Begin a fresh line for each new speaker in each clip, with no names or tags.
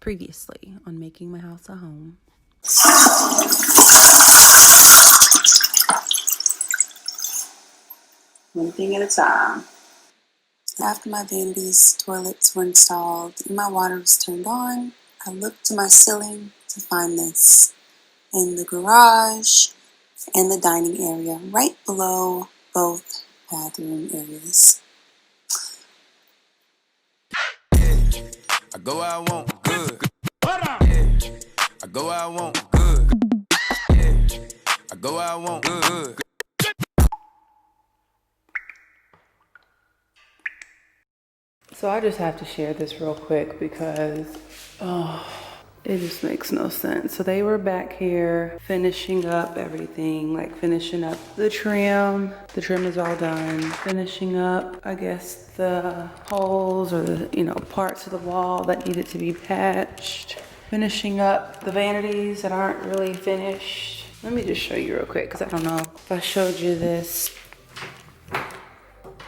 Previously on Making My House a Home.
One thing at a time. After my vanities, toilets were installed, and my water was turned on, I looked to my ceiling to find this in the garage and the dining area, right below both bathroom areas.
I go where I want good. I go where I want good. I go where I want good.
So I just have to share this real quick because, it just makes no sense. So they were back here finishing up everything, like finishing up the trim. The trim is all done. Finishing up, I guess, the holes or the, parts of the wall that needed to be patched. Finishing up the vanities that aren't really finished. Let me just show you real quick because I don't know if I showed you this.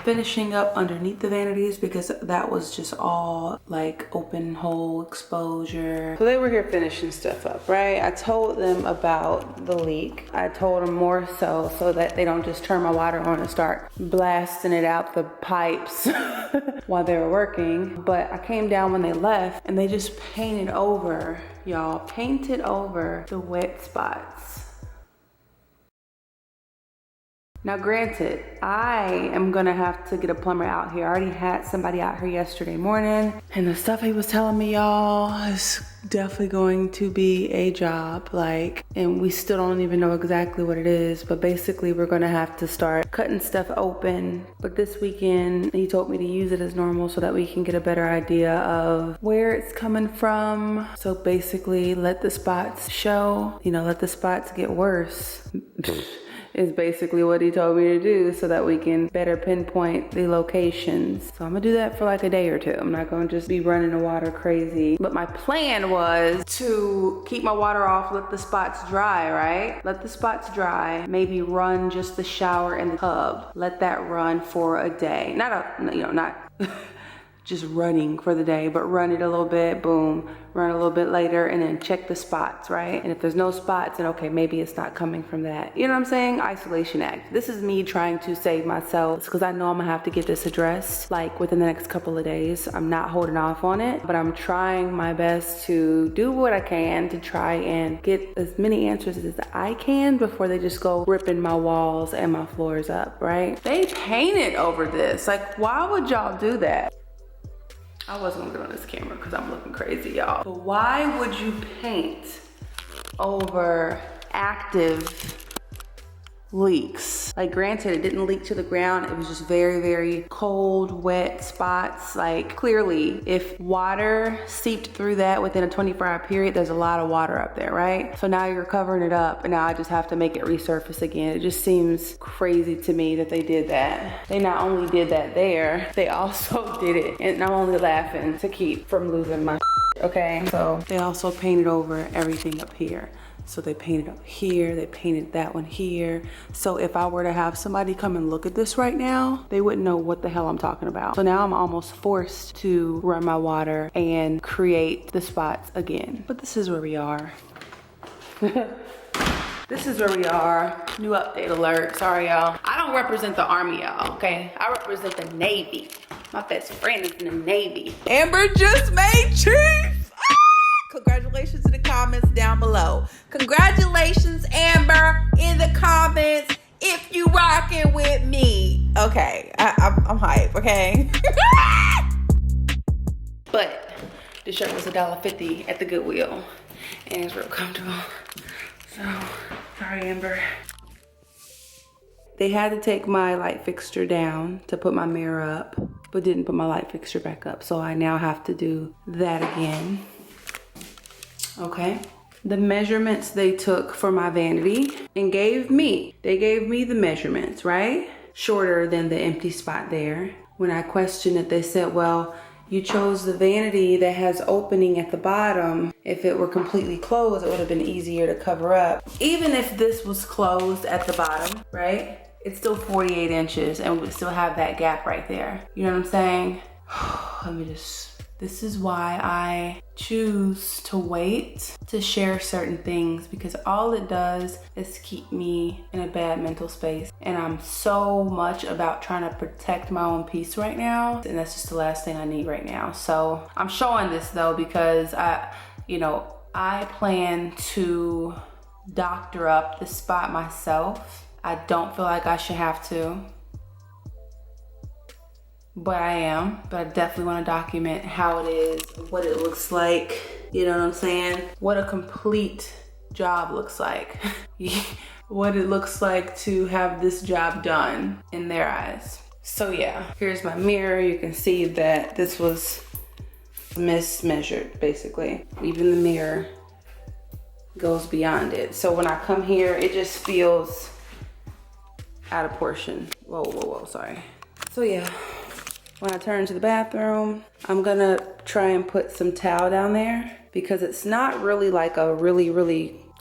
Finishing up underneath the vanities because that was just all like open hole exposure. So they were here finishing stuff up, right? I told them about the leak. I told them more so that they don't just turn my water on and start blasting it out the pipes while they were working. But I came down when they left and they just painted over, y'all, painted over the wet spots. Now granted, I am gonna have to get a plumber out here. I already had somebody out here yesterday morning, and the stuff he was telling me, y'all, is definitely going to be a job, and we still don't even know exactly what it is, but basically we're gonna have to start cutting stuff open. But this weekend, he told me to use it as normal so that we can get a better idea of where it's coming from. So basically let the spots show, let the spots get worse. Is basically what he told me to do so that we can better pinpoint the locations. So I'm gonna do that for like a day or two. I'm not gonna just be running the water crazy. But my plan was to keep my water off, let the spots dry, right? Let the spots dry, maybe run just the shower and the tub. Let that run for a day. Not just running for the day, but run it a little bit, boom, run a little bit later, and then check the spots, right? And if there's no spots, then okay, maybe it's not coming from that. You know what I'm saying? Isolation act. This is me trying to save myself because I know I'm gonna have to get this addressed like within the next couple of days. I'm not holding off on it, but I'm trying my best to do what I can to try and get as many answers as I can before they just go ripping my walls and my floors up, right? They painted over this. Like, why would y'all do that? I wasn't gonna get on this camera because I'm looking crazy, y'all. But why would you paint over active leaks? Like, granted, it didn't leak to the ground. It was just very, very cold, wet spots. Like, clearly, if water seeped through that within a 24-hour period, there's a lot of water up there, right? So now you're covering it up, and now I just have to make it resurface again. It just seems crazy to me that they did that. They not only did that there, they also did it, and I'm only laughing to keep from losing my okay? So they also painted over everything up here. So they painted up here, they painted that one here. So if I were to have somebody come and look at this right now, they wouldn't know what the hell I'm talking about. So now I'm almost forced to run my water and create the spots again. But this is where we are. This is where we are. New update alert. Sorry, y'all. I don't represent the Army, y'all, okay? I represent the Navy. My best friend is in the Navy. Amber just made chief. Congratulations in the comments down below. Congratulations, Amber, in the comments if you rocking with me. Okay, I'm hype, okay? But this shirt was $1.50 at the Goodwill, and it's real comfortable. So, sorry, Amber. They had to take my light fixture down to put my mirror up, but didn't put my light fixture back up. So I now have to do that again. Okay, the measurements they took for my vanity and they gave me the measurements, right? Shorter than the empty spot there. When I questioned it, they said, well, you chose the vanity that has opening at the bottom. If it were completely closed, it would have been easier to cover up. Even if this was closed at the bottom, right? It's still 48 inches and we still have that gap right there. You know what I'm saying? Let me just This is why I choose to wait to share certain things, because all it does is keep me in a bad mental space. And I'm so much about trying to protect my own peace right now. And that's just the last thing I need right now. So I'm showing this though, because I plan to doctor up the spot myself. I don't feel like I should have to, but I am. But I definitely want to document how it is, what it looks like, you know what I'm saying? What a complete job looks like. What it looks like to have this job done in their eyes. So yeah, here's my mirror. You can see that this was mismeasured, basically. Even the mirror goes beyond it. So when I come here, it just feels out of portion. Whoa, sorry. So yeah, when I turn to the bathroom, I'm gonna try and put some towel down there, because it's not really like a really,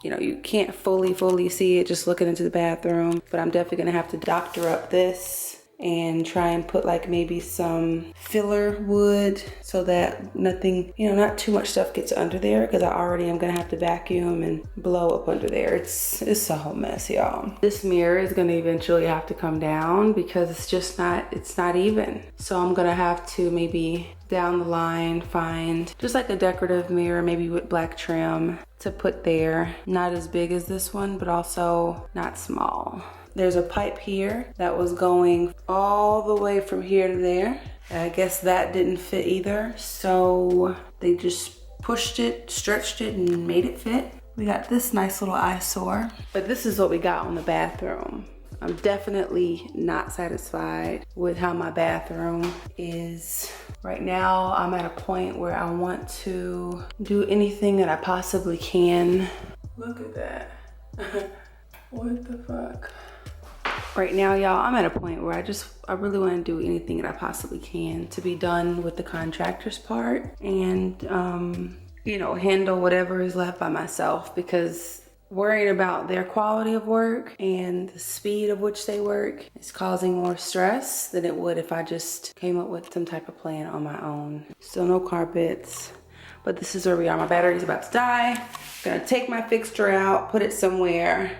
you can't fully see it just looking into the bathroom. But I'm definitely gonna have to doctor up this and try and put like maybe some filler wood so that nothing, not too much stuff gets under there, because I already am gonna have to vacuum and blow up under there. It's a whole mess, y'all. This mirror is gonna eventually have to come down because it's not even. So I'm gonna have to maybe down the line find just like a decorative mirror, maybe with black trim, to put there. Not as big as this one, but also not small. There's a pipe here that was going all the way from here to there. I guess that didn't fit either. So they just pushed it, stretched it, and made it fit. We got this nice little eyesore. But this is what we got on the bathroom. I'm definitely not satisfied with how my bathroom is. Right now, I'm at a point where I want to do anything that I possibly can. Look at that. What the fuck? Right now, y'all, I'm at a point where I really want to do anything that I possibly can to be done with the contractor's part, and handle whatever is left by myself, because worrying about their quality of work and the speed of which they work is causing more stress than it would if I just came up with some type of plan on my own. Still no carpets, but this is where we are. My battery's about to die. I'm gonna take my fixture out, put it somewhere.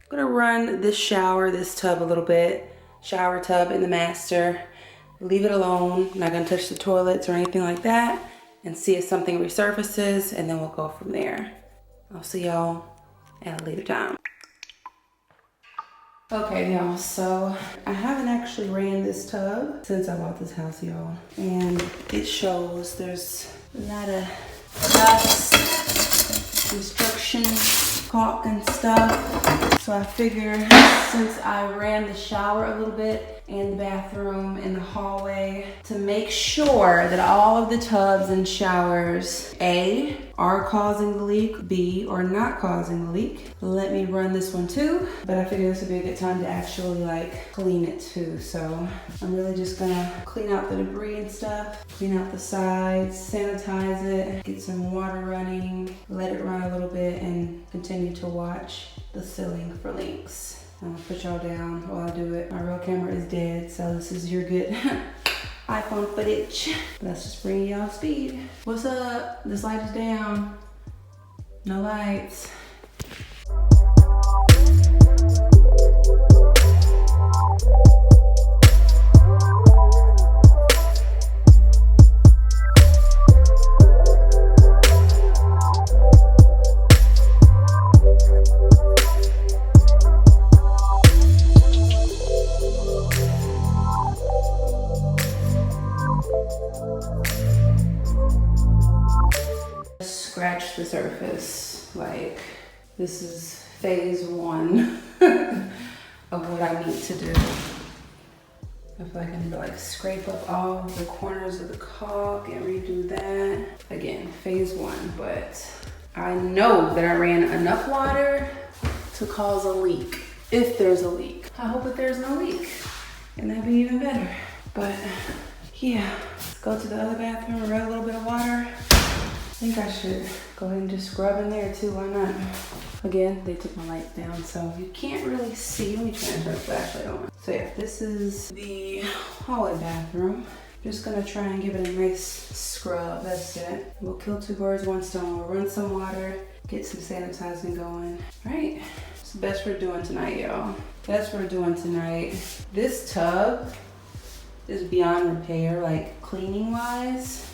I'm gonna run this tub a little bit, shower tub in the master, leave it alone. I'm not gonna touch the toilets or anything like that, and see if something resurfaces, and then we'll go from there. I'll see y'all at a later time. Okay, y'all, so I haven't actually ran this tub since I bought this house, y'all. And it shows there's a lot of dust, construction, caulk and stuff. So I figured, since I ran the shower a little bit and the bathroom and the hallway, to make sure that all of the tubs and showers, A, are causing the leak, B, are not causing the leak, let me run this one too. But I figured this would be a good time to actually clean it too. So I'm really just gonna clean out the debris and stuff, clean out the sides, sanitize it, get some water running, let it run a little bit, and continue to watch the ceiling for leaks. I'm gonna put y'all down while I do it. My real camera is dead, so this is your good iPhone footage. Let's just bring y'all speed. What's up? This light is down. No lights. Scratch the surface. This is phase 1 of what I need to do. I feel like I need to scrape up all the corners of the caulk and redo that. Again, phase 1, but I know that I ran enough water to cause a leak, if there's a leak. I hope that there's no leak, and that'd be even better. But yeah, let's go to the other bathroom, run a little bit of water. I think I should go ahead and just scrub in there too, why not? Again, they took my lights down, so you can't really see. Let me try and turn the flashlight on. So yeah, this is the hallway bathroom. Just gonna try and give it a nice scrub, that's it. We'll kill two birds, one stone. We'll run some water, get some sanitizing going. All right, it's the best we're doing tonight, y'all. Best we're doing tonight. This tub is beyond repair, like cleaning wise,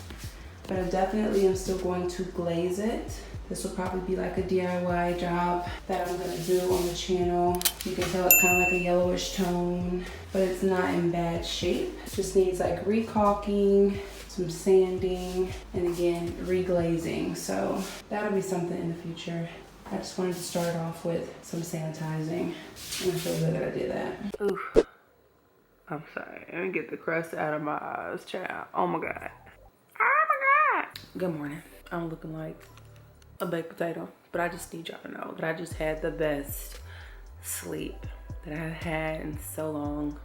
but I definitely am still going to glaze it. This will probably be like a DIY job that I'm gonna do on the channel. You can tell it's kind of like a yellowish tone, but it's not in bad shape. It just needs like recaulking, some sanding, and again, reglazing. So that'll be something in the future. I just wanted to start off with some sanitizing, and I feel good that I did that. Oof. I'm sorry, let me get the crust out of my eyes, child. Oh my God. Oh my God. Good morning. I'm looking like a baked potato, but I just need y'all to know that I just had the best sleep that I've had in so long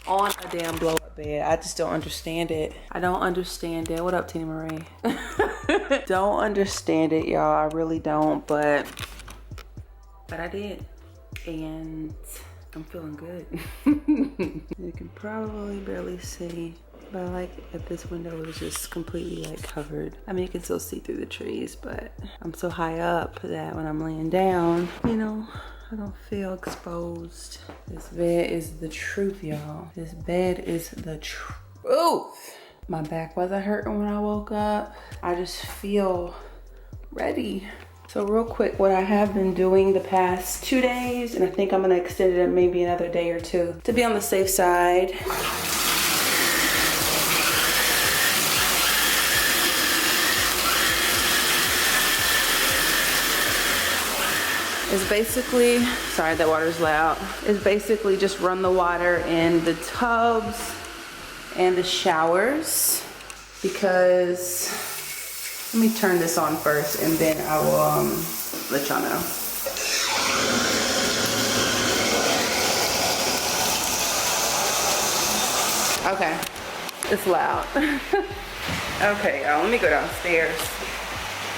on a damn blow up bed. I just don't understand it. I don't understand it. What up, Tina Marie? Don't understand it, y'all. I really don't, but I did, and I'm feeling good. You can probably barely see, but I like that this window is just completely like covered. I mean, you can still see through the trees, but I'm so high up that when I'm laying down, you know, I don't feel exposed. This bed is the truth, y'all. This bed is the truth. My back wasn't hurting when I woke up. I just feel ready. So real quick, what I have been doing the past 2 days, and I think I'm gonna extend it maybe another day or two to be on the safe side. Is basically, sorry that water's loud, is basically just run the water in the tubs and the showers, because, let me turn this on first and then I will let y'all know. Okay, it's loud. Okay, y'all, let me go downstairs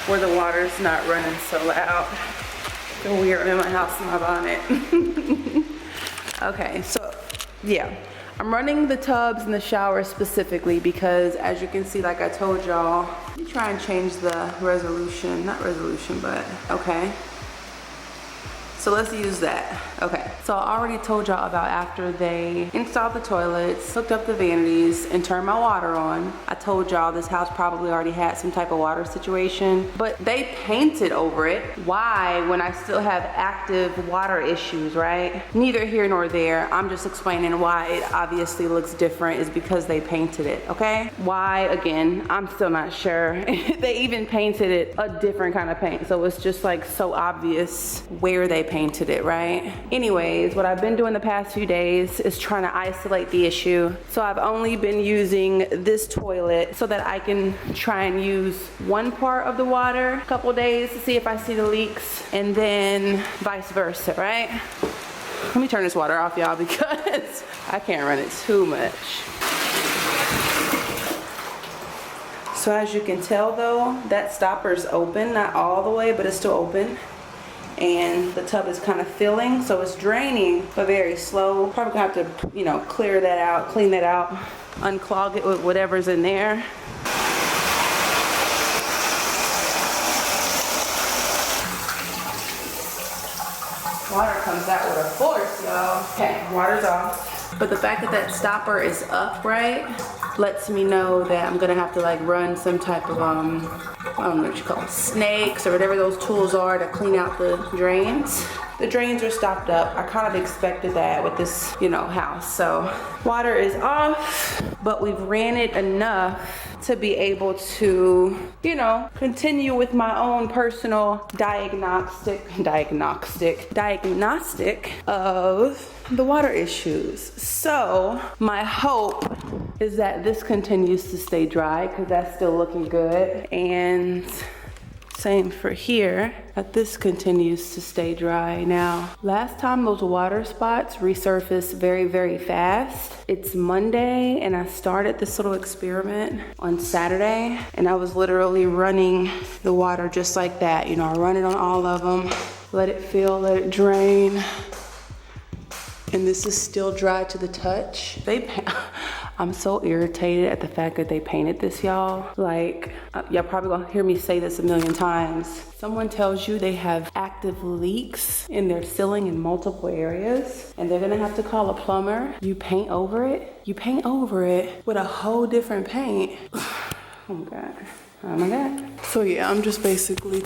where the water's not running so loud. So weird in my house in my bonnet. Okay, so yeah, I'm running the tubs and the showers specifically because, as you can see, like I told y'all, let me try and change the resolution, not resolution, but okay. So let's use that. Okay, so I already told y'all about after they installed the toilets, hooked up the vanities, and turned my water on. I told y'all this house probably already had some type of water situation, but they painted over it. Why, when I still have active water issues, right? Neither here nor there. I'm just explaining why it obviously looks different is because they painted it, okay? Why, again, I'm still not sure. They even painted it a different kind of paint, so it's just like so obvious where they painted it, right? Anyways, what I've been doing the past few days is trying to isolate the issue. So I've only been using this toilet so that I can try and use one part of the water a couple days to see if I see the leaks, and then vice versa, right? Let me turn this water off, y'all, because I can't run it too much. So as you can tell though, that stopper's open, not all the way, but it's still open. And the tub is kind of filling, so it's draining, but very slow. Probably gonna have to, you know, clear that out, clean that out, unclog it with whatever's in there. Water comes out with a force, y'all. Okay, water's off. But the fact that that stopper is upright lets me know that I'm gonna have to like run some type of, I don't know what you call it, snakes or whatever those tools are to clean out the drains. The drains are stopped up. I kind of expected that with this, you know, house. So water is off, but we've ran it enough to be able to, you know, continue with my own personal diagnostic of the water issues. So my hope is that this continues to stay dry, because that's still looking good, and same for here, that this continues to stay dry. Now, last time those water spots resurfaced very, very fast. It's Monday, and I started this little experiment on Saturday, and I was literally running the water just like that. You know, I run it on all of them, let it fill, let it drain. And this is still dry to the touch. I'm so irritated at the fact that they painted this, y'all. Like, y'all probably gonna hear me say this a million times. Someone tells you they have active leaks in their ceiling in multiple areas, and they're gonna have to call a plumber. You paint over it. You paint over it with a whole different paint. Oh my God. Oh my God. So yeah, I'm just basically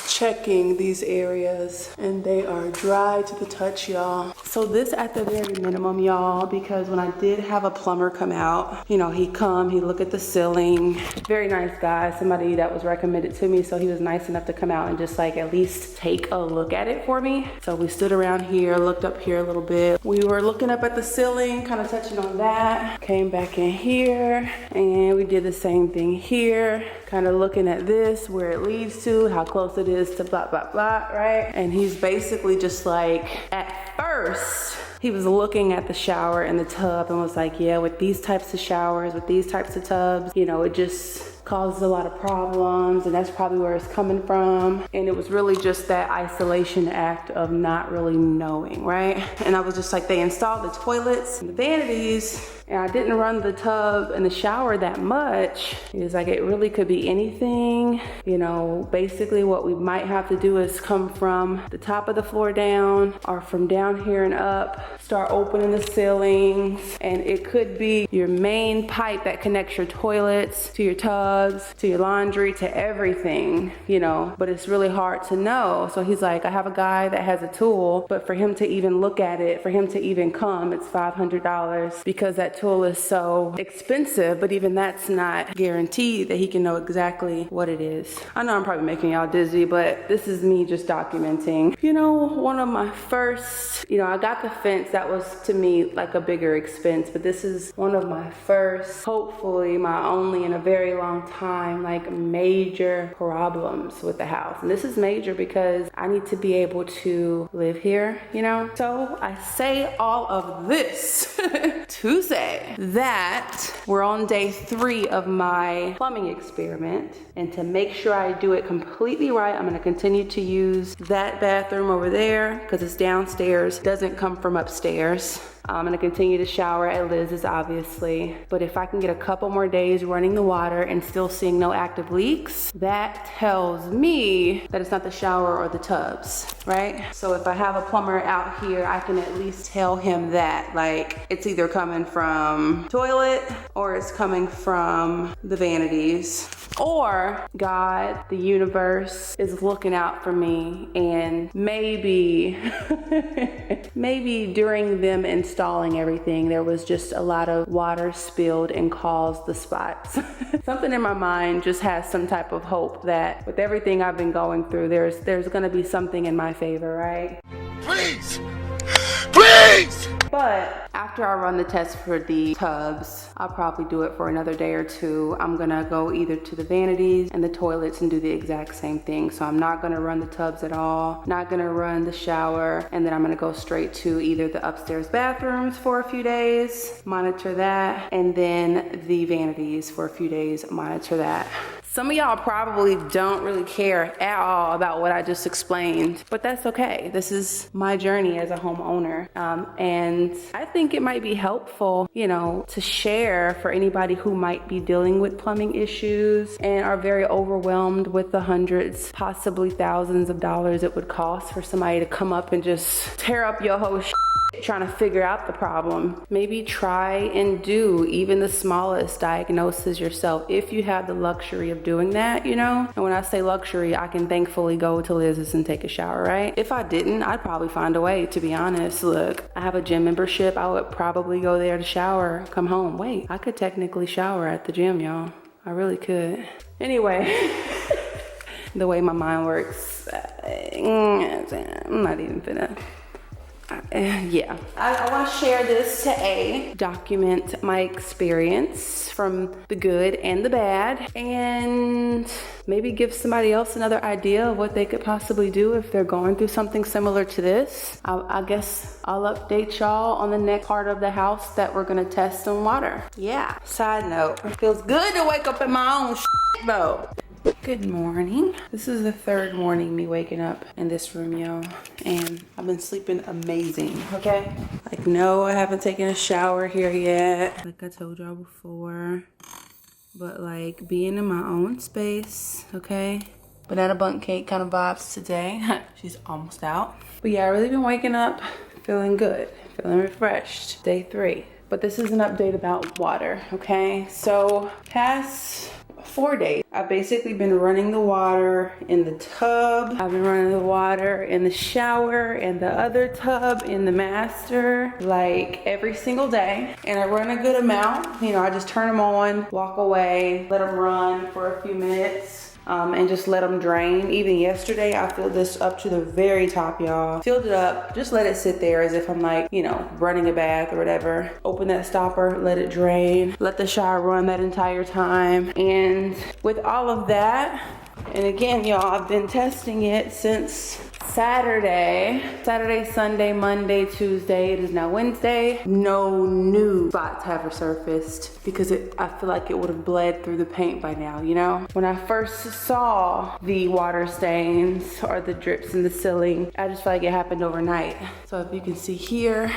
checking these areas, and they are dry to the touch, y'all. So this at the very minimum, y'all, because when I did have a plumber come out, you know, he look at the ceiling. Very nice guy, somebody that was recommended to me, so he was nice enough to come out and just like at least take a look at it for me. So we stood around here, looked up here a little bit. We were looking up at the ceiling, kind of touching on that. Came back in here, and we did the same thing here, kind of looking at this, where it leads to, how close it is to blah, blah, blah, right? And he's basically just like, at first, he was looking at the shower and the tub and was like, yeah, with these types of showers, with these types of tubs, you know, it just causes a lot of problems, and that's probably where it's coming from. And it was really just that isolation act of not really knowing, right? And I was just like, they installed the toilets and the vanities, and I didn't run the tub and the shower that much. It was like, it really could be anything. You know, basically what we might have to do is come from the top of the floor down, or from down here and up, start opening the ceilings. And it could be your main pipe that connects your toilets to your tubs, to your laundry, to everything, you know, but it's really hard to know. So he's like, I have a guy that has a tool, but for him to even look at it, for him to even come, it's $500, because that tool is so expensive. But even that's not guaranteed that he can know exactly what it is. I know I'm probably making y'all dizzy, but this is me just documenting. You know, one of my first, you know, I got the fence. That was to me like a bigger expense, but this is one of my first, hopefully my only in a very long time, like major problems with the house. And this is major because I need to be able to live here, you know? So I say all of this to say that we're on day 3 of my plumbing experiment, and to make sure I do it completely right, I'm gonna continue to use that bathroom over there because it's downstairs, doesn't come from upstairs. I'm gonna continue to shower at Liz's, obviously. But if I can get a couple more days running the water and still seeing no active leaks, that tells me that it's not the shower or the tubs, right? So if I have a plumber out here, I can at least tell him that, like, it's either coming from toilet or it's coming from the vanities. Or God, the universe, is looking out for me, and maybe, maybe during them installing everything, there was just a lot of water spilled and caused the spots. Something in my mind just has some type of hope that with everything I've been going through, there's gonna be something in my favor, right?
Please! Please!
But after I run the test for the tubs, I'll probably do it for another day or 2. I'm gonna go either to the vanities and the toilets and do the exact same thing. So I'm not gonna run the tubs at all, not gonna run the shower, and then I'm gonna go straight to either the upstairs bathrooms for a few days, monitor that, and then the vanities for a few days, monitor that. Some of y'all probably don't really care at all about what I just explained, but that's okay. This is my journey as a homeowner. And I think it might be helpful, you know, to share for anybody who might be dealing with plumbing issues and are very overwhelmed with the hundreds, possibly thousands of dollars it would cost for somebody to come up and just tear up your whole trying to figure out the problem. Maybe try and do even the smallest diagnosis yourself if you have the luxury of doing that, you know? And when I say luxury, I can thankfully go to Liz's and take a shower, right? If I didn't, I'd probably find a way, to be honest. Look, I have a gym membership. I would probably go there to shower, come home. Wait, I could technically shower at the gym, y'all. I really could. Anyway, the way my mind works, I'm not even finna. Yeah, I want to share this to document my experience from the good and the bad, and maybe give somebody else another idea of what they could possibly do if they're going through something similar to this. I guess I'll update y'all on the next part of the house that we're gonna test some water. Yeah, side note, it feels good to wake up in my own though. Good morning. This is the 3rd morning me waking up in this room, y'all, and I've been sleeping amazing, okay? Like, no, I haven't taken a shower here yet, like I told y'all before. But like being in my own space, okay? Banana bun cake kind of vibes today. She's almost out. But yeah, I really been waking up feeling good, feeling refreshed. Day 3. But this is an update about water, okay? So past 4 days, I've basically been running the water in the tub. I've been running the water in the shower and the other tub in the master, like every single day. And I run a good amount. You know, I just turn them on, walk away, let them run for a few minutes. And just let them drain. Even yesterday, I filled this up to the very top, y'all. Filled it up, just let it sit there as if I'm like, you know, running a bath or whatever. Open that stopper, let it drain. Let the shower run that entire time. And with all of that, and again, y'all, I've been testing it since Saturday, Sunday, Monday, Tuesday. It is now Wednesday. No new spots have resurfaced because I feel like it would have bled through the paint by now, you know? When I first saw the water stains or the drips in the ceiling, I just felt like it happened overnight. So if you can see here,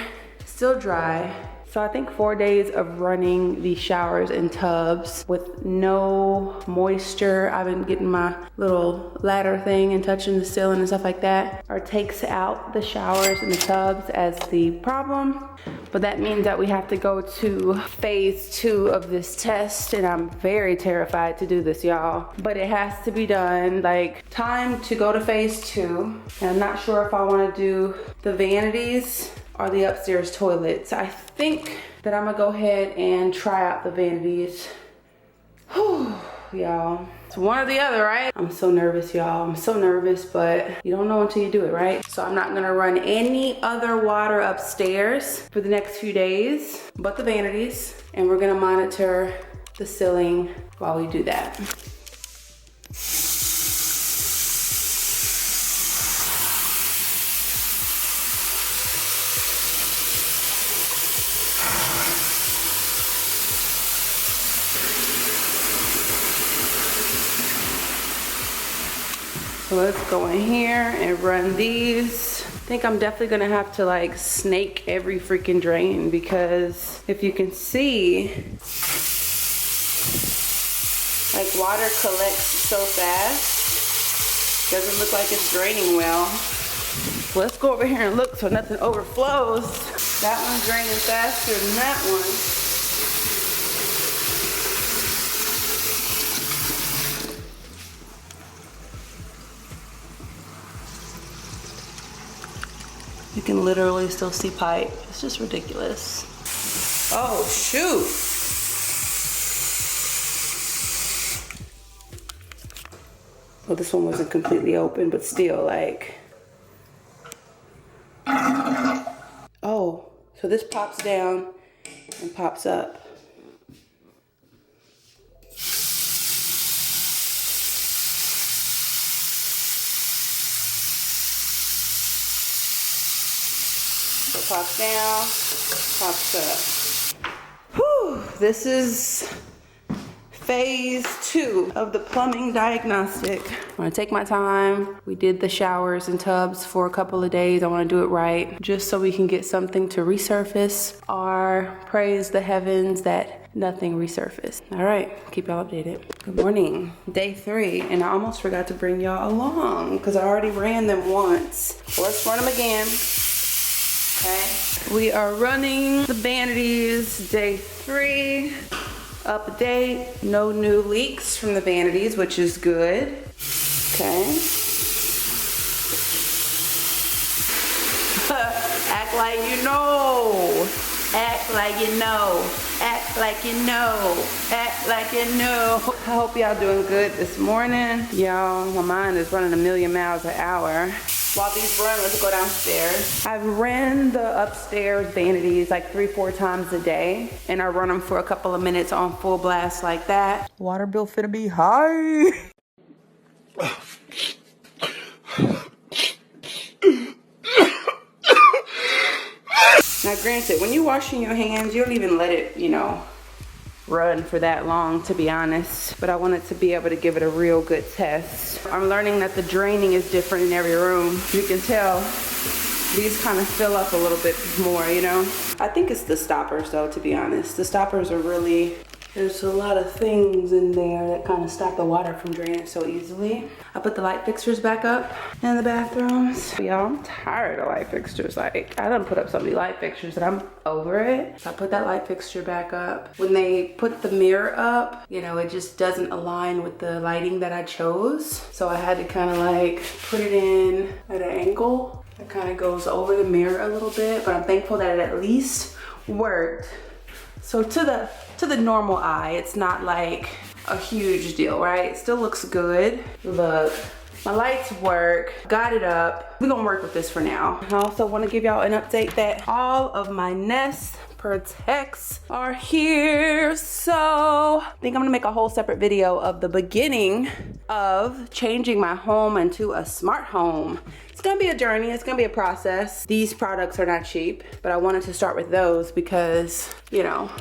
still dry. So I think 4 days of running the showers and tubs with no moisture. I've been getting my little ladder thing and touching the ceiling and stuff like that, or takes out the showers and the tubs as the problem. But that means that we have to go to phase 2 of this test, and I'm very terrified to do this, y'all. But it has to be done. Like, time to go to phase 2. And I'm not sure if I want to do the vanities or the upstairs toilets. I think that I'm gonna go ahead and try out the vanities. Whew, y'all. It's one or the other, right? I'm so nervous, y'all. I'm so nervous, but you don't know until you do it, right? So I'm not gonna run any other water upstairs for the next few days, but the vanities. And we're gonna monitor the ceiling while we do that. So let's go in here and run these. I think I'm definitely gonna have to like snake every freaking drain, because if you can see, like, water collects so fast. Doesn't look like it's draining well. So let's go over here and look so nothing overflows. That one's draining faster than that one. You can literally still see pipe. It's just ridiculous. Oh, shoot. Well, this one wasn't completely open, but still, like. Oh, so this pops down and pops up. Pops down, pops up. Whew, this is phase 2 of the plumbing diagnostic. I'm gonna take my time. We did the showers and tubs for a couple of days. I wanna do it right, just so we can get something to resurface, or praise the heavens that nothing resurfaced. All right, keep y'all updated. Good morning, day 3, and I almost forgot to bring y'all along because I already ran them once. So let's run them again. Okay, we are running the vanities, day 3. Update, no new leaks from the vanities, which is good. Okay. Act like you know. Act like you know. Act like you know. Act like you know. I hope y'all doing good this morning. Y'all, my mind is running a million miles an hour. While these run, let's go downstairs. I've ran the upstairs vanities like 3-4 times a day, and I run them for a couple of minutes on full blast like that. Water bill finna be high. Now granted, when you're washing your hands, you don't even let it, you know, run for that long, to be honest, but I wanted to be able to give it a real good test. I'm learning that the draining is different in every room. You can tell These kind of fill up a little bit more, you know? I think it's the stoppers though, to be honest. The stoppers are really, there's a lot of things in there that kind of stop the water from draining so easily. I put the light fixtures back up in the bathrooms. Y'all, I'm tired of light fixtures. Like, I done put up so many light fixtures that I'm over it. So I put that light fixture back up. When they put the mirror up, you know, it just doesn't align with the lighting that I chose. So I had to kind of like put it in at an angle. It kind of goes over the mirror a little bit, but I'm thankful that it at least worked. So to the normal eye, it's not like a huge deal, right? It still looks good. Look, my lights work, got it up. We're gonna work with this for now. I also wanna give y'all an update that all of my Nest Protects are here. So I think I'm gonna make a whole separate video of the beginning of changing my home into a smart home. It's gonna be a journey, it's gonna be a process. These products are not cheap, but I wanted to start with those because, you know,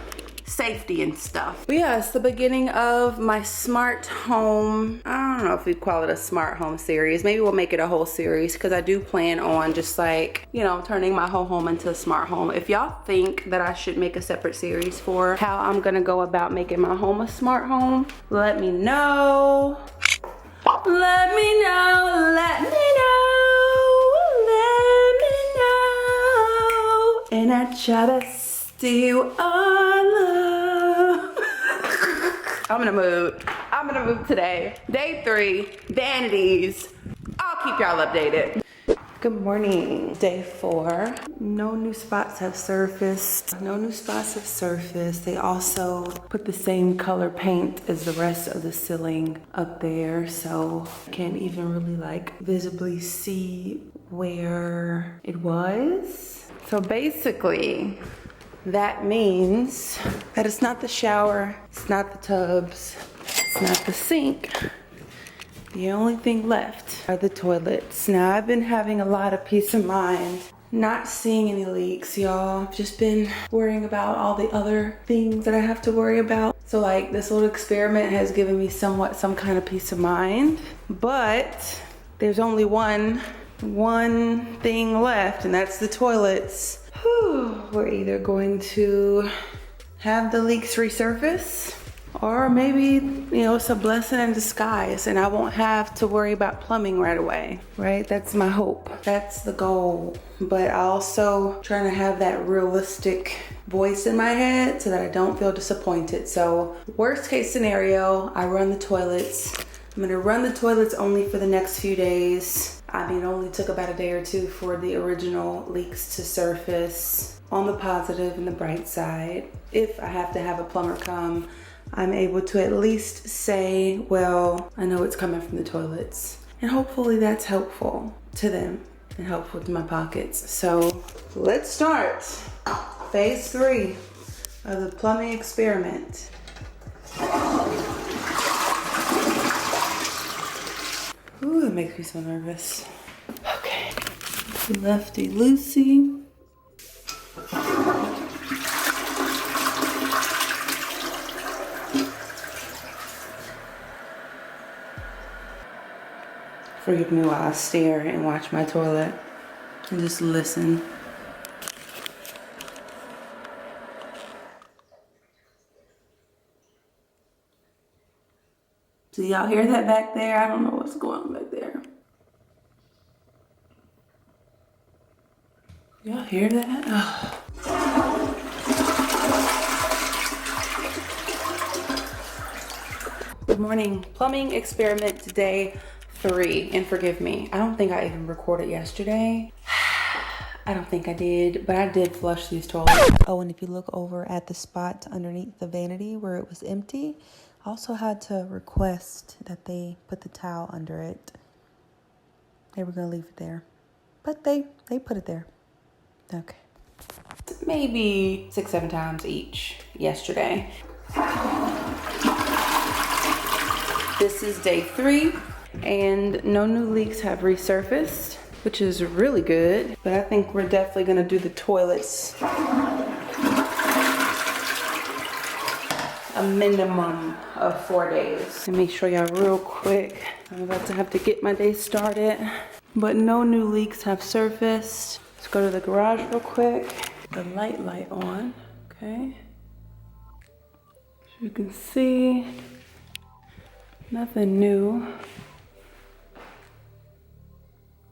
safety and stuff. But yeah, it's the beginning of my smart home. I don't know if we'd call it a smart home series. Maybe we'll make it a whole series because I do plan on just like, you know, turning my whole home into a smart home. If y'all think that I should make a separate series for how I'm gonna go about making my home a smart home, let me know. Let me know, let me know, let me know. And I try to do all love. I'm in a mood. I'm in a mood today. Day 3, vanities. I'll keep y'all updated. Good morning. Day 4. No new spots have surfaced. No new spots have surfaced. They also put the same color paint as the rest of the ceiling up there, so I can't even really like visibly see where it was. So basically, that means that it's not the shower, it's not the tubs, it's not the sink. The only thing left are the toilets. Now, I've been having a lot of peace of mind, not seeing any leaks, y'all. I've just been worrying about all the other things that I have to worry about. So like this little experiment has given me somewhat some kind of peace of mind, but there's only one thing left, and that's the toilets. We're either going to have the leaks resurface, or maybe, you know, it's a blessing in disguise and I won't have to worry about plumbing right away, right? That's my hope. That's the goal. But I also trying to have that realistic voice in my head so that I don't feel disappointed. So worst case scenario, I run the toilets. I'm gonna run the toilets only for the next few days. I mean, it only took about a day or two for the original leaks to surface. On the positive and the bright side, if I have to have a plumber come, I'm able to at least say, well, I know it's coming from the toilets. And hopefully that's helpful to them and helpful to my pockets. So let's start phase 3 of the plumbing experiment. Ooh, it makes me so nervous. Okay, lefty loosey. Forgive me while I stare and watch my toilet and just listen. So y'all hear that back there? I don't know what's going on back there. Y'all hear that? Oh. Good morning. Plumbing experiment day 3. And forgive me, I don't think I even recorded yesterday. I don't think I did, but I did flush these toilets. Oh, and if you look over at the spot underneath the vanity where it was empty, I also had to request that they put the towel under it. They were gonna leave it there, but they put it there. Okay. Maybe 6-7 times each yesterday. This is day 3, and no new leaks have resurfaced, which is really good, but I think we're definitely gonna do the toilets a minimum of 4 days. Let me show y'all real quick. I'm about to have to get my day started, but no new leaks have surfaced. Let's go to the garage real quick. The light on, okay. As you can see, nothing new.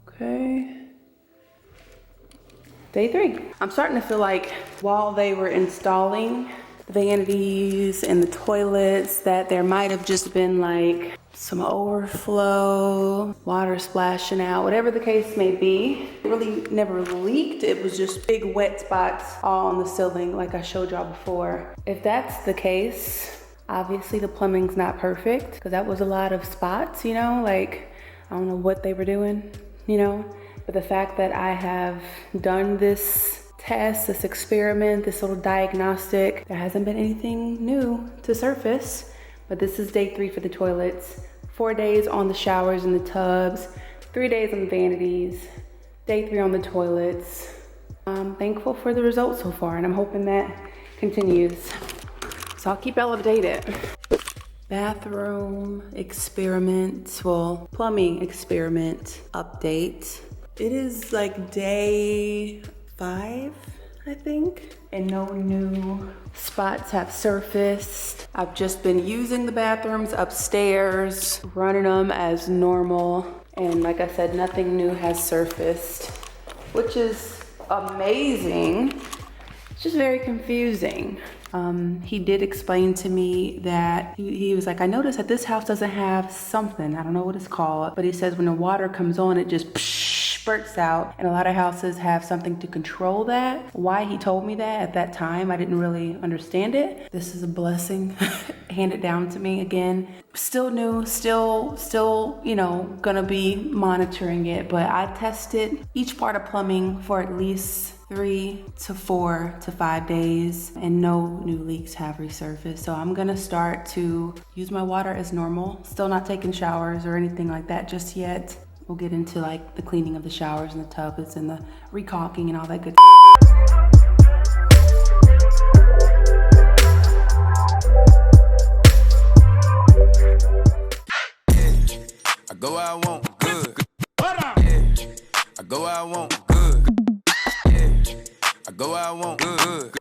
Okay. Day 3. I'm starting to feel like while they were installing the vanities and the toilets that there might have just been like some overflow, water splashing out, whatever the case may be. It really never leaked. It was just big wet spots all on the ceiling like I showed y'all before. If that's the case, obviously the plumbing's not perfect because that was a lot of spots, you know, like I don't know what they were doing, you know, but the fact that I have done this test, this experiment, this little diagnostic, there hasn't been anything new to surface. But this is day 3 for the toilets. 4 days on the showers and the tubs, 3 days on the vanities, day 3 on the toilets. I'm thankful for the results so far, and I'm hoping that continues. So I'll keep y'all updated. Bathroom experiment, well, plumbing experiment update. It is like day 5, I think, and no new spots have surfaced. I've just been using the bathrooms upstairs, running them as normal, and like I said, nothing new has surfaced, which is amazing. It's just very confusing. He did explain to me that he was like, I noticed that this house doesn't have something, I don't know what it's called, but he says when the water comes on, it just spurts out, and a lot of houses have something to control that. Why he told me that at that time, I didn't really understand it. This is a blessing handed down to me again. Still new, still, you know, gonna be monitoring it, but I tested each part of plumbing for at least 3 to 4 to 5 days, and no new leaks have resurfaced. So I'm gonna start to use my water as normal. Still not taking showers or anything like that just yet. We'll get into like the cleaning of the showers and the tubs and the recaulking and all that good.
I go where I want good. I go where I want good. I go where I want good.